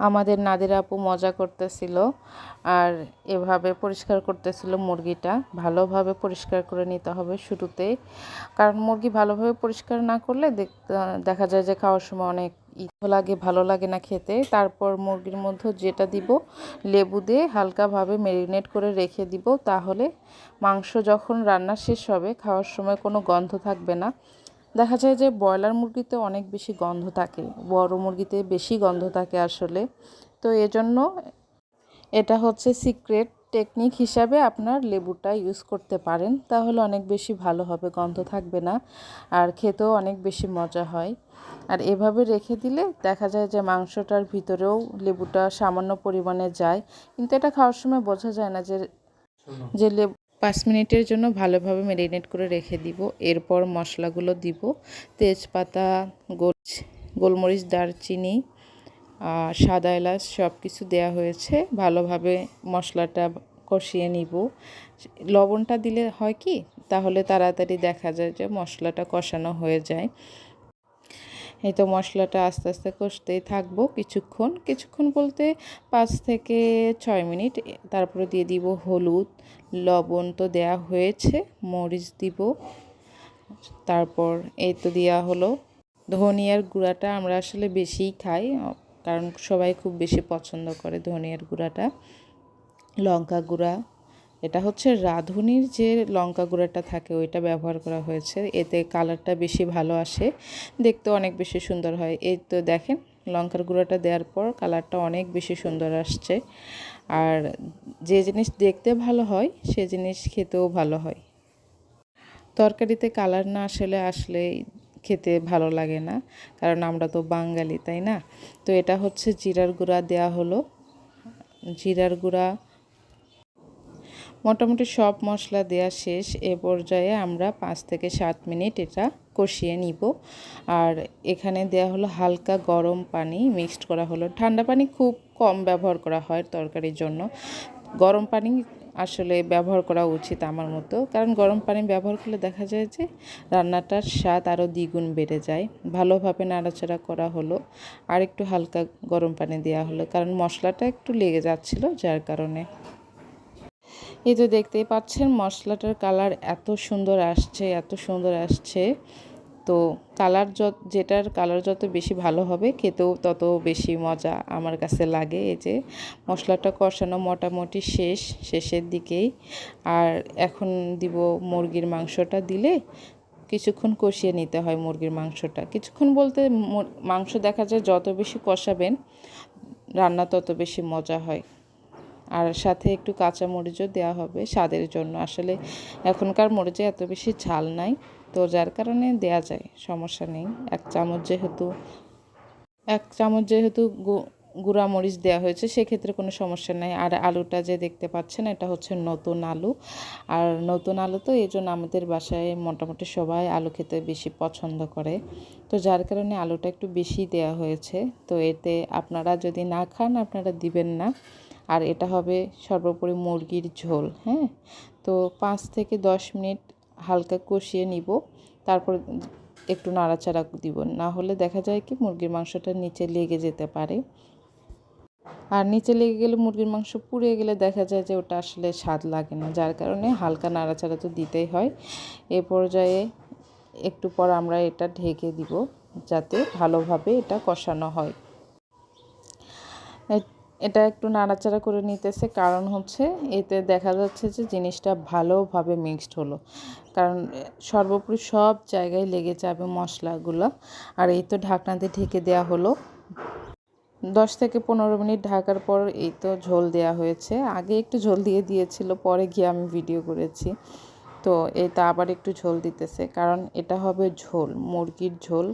আমাদের নাদিরা আপু মজা করতেছিল আর এভাবে পরিষ্কার করতেছিল মুরগিটা। ভালোভাবে পরিষ্কার করে নিতে হবে শুরুতেই, কারণ মুরগি ভালোভাবে পরিষ্কার না করলে দেখা যায় যে খাওয়ার সময় অনেক লাগে, ভালো লাগে না খেতে। তারপর মুরগির মধ্যে যেটা দিব, লেবু দিয়ে হালকাভাবে ম্যারিনেট করে রেখে দিব, তাহলে মাংস যখন রান্না শেষ হবে খাওয়ার সময় কোনো গন্ধ থাকবে না। দেখা যায় যে ব্রয়লার মুরগিতে অনেক বেশি গন্ধ থাকে, বড় মুরগিতে বেশি গন্ধ থাকে আসলে। তো এজন্য এটা হচ্ছে সিক্রেট টেকনিক হিসাবে আপনার লেবুটা ইউজ করতে পারেন, তাহলে অনেক বেশি ভালো হবে, গন্ধ থাকবে না আর খেতেও অনেক বেশি মজা হয়। আর এভাবে রেখে দিলে দেখা যায় যে মাংসটার ভিতরেও লেবুটা সামান্য পরিমাণে যায়, কিন্তু এটা খাওয়ার সময় বোঝা যায় না যে লেবু 5 মিনিটের জন্য ভালোভাবে ম্যারিনেট করে রেখে দিব। এরপর মশলাগুলো দিব, তেজপাতা, গোলমরিচ, দারচিনি, সাদা এলাচ সব কিছু দেওয়া হয়েছে। ভালোভাবে মশলাটা কষিয়ে নিব। লবণটা দিলে হয় কি, তাহলে তাড়াতাড়ি দেখা যায় যে মশলাটা কষানো হয়ে যায়। এই তো মশলাটা আস্তে আস্তে কষতেই থাকবো কিছুক্ষণ বলতে 5 থেকে 6 মিনিট। তারপরে দিয়ে দিব হলুদ, লবণ তো দেয়া হয়েছে, মরিচ দিব, তারপর এই তো দেওয়া হলো ধনিয়ার গুঁড়াটা। আমরা আসলে বেশিই খাই, কারণ সবাই খুব বেশি পছন্দ করে ধনিয়ার গুঁড়াটা। লঙ্কা গুঁড়া, এটা হচ্ছে রাঁধুনির যে লঙ্কা গুঁড়াটা থাকে ওইটা ব্যবহার করা হয়েছে, এতে কালারটা বেশি ভালো আসে, দেখতে অনেক বেশি সুন্দর হয়। এই তো দেখেন লঙ্কার গুঁড়াটা দেওয়ার পর কালারটা অনেক বেশি সুন্দর আসছে। আর যে জিনিস দেখতে ভালো হয় সে জিনিস খেতেও ভালো হয়। তরকারিতে কালার না আসলে খেতে ভালো লাগে না, কারণ আমরা তো বাঙালি, তাই না? তো এটা হচ্ছে জিরার গুঁড়া দেওয়া হলো, জিরার গুঁড়া, মোটামুটি সব মশলা দেওয়া শেষ। এ পর্যায়ে আমরা 5 থেকে 7 মিনিট এটা কষিয়ে নিব। আর এখানে দেওয়া হলো হালকা গরম পানি, মিক্সড করা হলো। ঠান্ডা পানি খুব কম ব্যবহার করা হয় তরকারির জন্য, গরম পানি আসলে ব্যবহার করা উচিত আমার মতো, কারণ গরম পানি ব্যবহার করলে দেখা যায় যে রান্নাটার স্বাদ আরও দ্বিগুণ বেড়ে যায়। ভালোভাবে নাড়াচাড়া করা হলো, আর একটু হালকা গরম পানি দেওয়া হলো, কারণ মশলাটা একটু লেগে যাচ্ছিল যার কারণে। এই তো দেখতেই পাচ্ছেন মশলাটার কালার এত সুন্দর আসছে। তো যেটার কালার যত বেশি ভালো হবে খেতেও তত বেশি মজা আমার কাছে লাগে। এই যে মশলাটা কষানো মোটামুটি শেষের দিকেই। আর এখন দিব মুরগির মাংসটা, দিলে কিছুক্ষণ কষিয়ে নিতে হয় মুরগির মাংসটা। কিছুক্ষণ বলতে মাংস দেখা যায় যত বেশি কষাবেন রান্না তত বেশি মজা হয়। আর সাথে একটু কাঁচা মরিচও দেওয়া হবে স্বাদের জন্য। আসলে এখনকার মরিচে এত বেশি ঝাল নাই, তো যার কারণে দেয়া যায়, সমস্যা নেই। এক চামচ যেহেতু গুঁড়া মরিচ দেওয়া হয়েছে, সেক্ষেত্রে কোনো সমস্যা নাই। আর আলুটা যে দেখতে পাচ্ছেন এটা হচ্ছে নতুন আলু। আর নতুন আলু তো এই জন্য আমাদের বাসায় মোটামুটি সবাই আলু খেতে বেশি পছন্দ করে, তো যার কারণে আলুটা একটু বেশি দেওয়া হয়েছে। তো এতে আপনারা যদি না খান আপনারা দিবেন না। আর এটা হবে সর্বোপরি মুরগির ঝোল। হ্যাঁ, তো 5 থেকে 10 মিনিট হালকা কষিয়ে নিব, তারপর একটু নাড়াচাড়া দিব, না হলে দেখা যায় কি মুরগির মাংসটা নিচে লেগে যেতে পারে। আর নিচে লেগে গেলে মুরগির মাংস পুড়ে গেলে দেখা যায় যে ওটা আসলে স্বাদ লাগে না, যার কারণে হালকা নাড়াচাড়া তো দিতেই হয়। এ পর্যায়ে একটু পর আমরা এটা ঢেকে দিব, যাতে ভালোভাবে এটা কষানো হয়। এটা একটু নাড়াচাড়া করে নিতেছে, কারণ হচ্ছে এতে দেখা যাচ্ছে যে জিনিসটা ভালোভাবে মিক্সড হলো, কারণ সর্বোপরি সব জায়গায় লেগে যাবে মশলাগুলো। আর এই তো ঢাকনা দিয়ে ঢেকে দেওয়া হলো। 10 থেকে 15 মিনিট ঢাকার পর এই তো ঝোল দেওয়া হয়েছে। আগে একটু ঝোল দিয়েছিল, পরে গিয়ে আমি ভিডিও করেছি। তো এটা আবার একটু ঝোল দিতেছে, কারণ এটা হবে ঝোল, মুরগির ঝোল।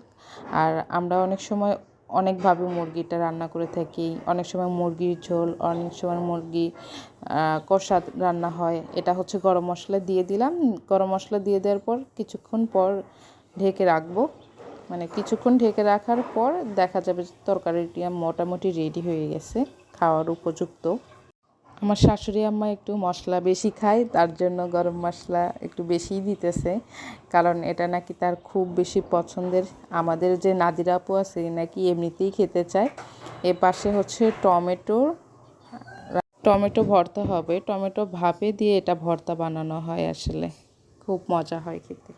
আর আমরা অনেক সময় অনেকভাবে মুরগিটা রান্না করে থাকি। অনেক সময় মুরগির ঝোল, অনেক সময় মুরগি কষা রান্না হয়। এটা হচ্ছে গরম মশলা দিয়ে দিলাম, গরম মশলা দিয়ে দেওয়ার পর কিছুক্ষণ পর ঢেকে রাখবো। মানে কিছুক্ষণ ঢেকে রাখার পর দেখা যাবে তরকারিটি মোটামুটি রেডি হয়ে গেছে, খাওয়ার উপযুক্ত। আমার শাশুড়ি আম্মা একটু মশলা বেশি খায়, তার জন্য গরম মশলা একটু বেশিই দিতেছে, কারণ এটা নাকি তার খুব বেশি পছন্দের। আমাদের যে নাদিরা আপু আছে নাকি এমনিতেই খেতে চায়। পাশে হচ্ছে টমেটো ভর্তা হবে, টমেটো ভাপে দিয়ে এটা ভর্তা বানানো হয়, আসলে খুব মজা হয় খেতে।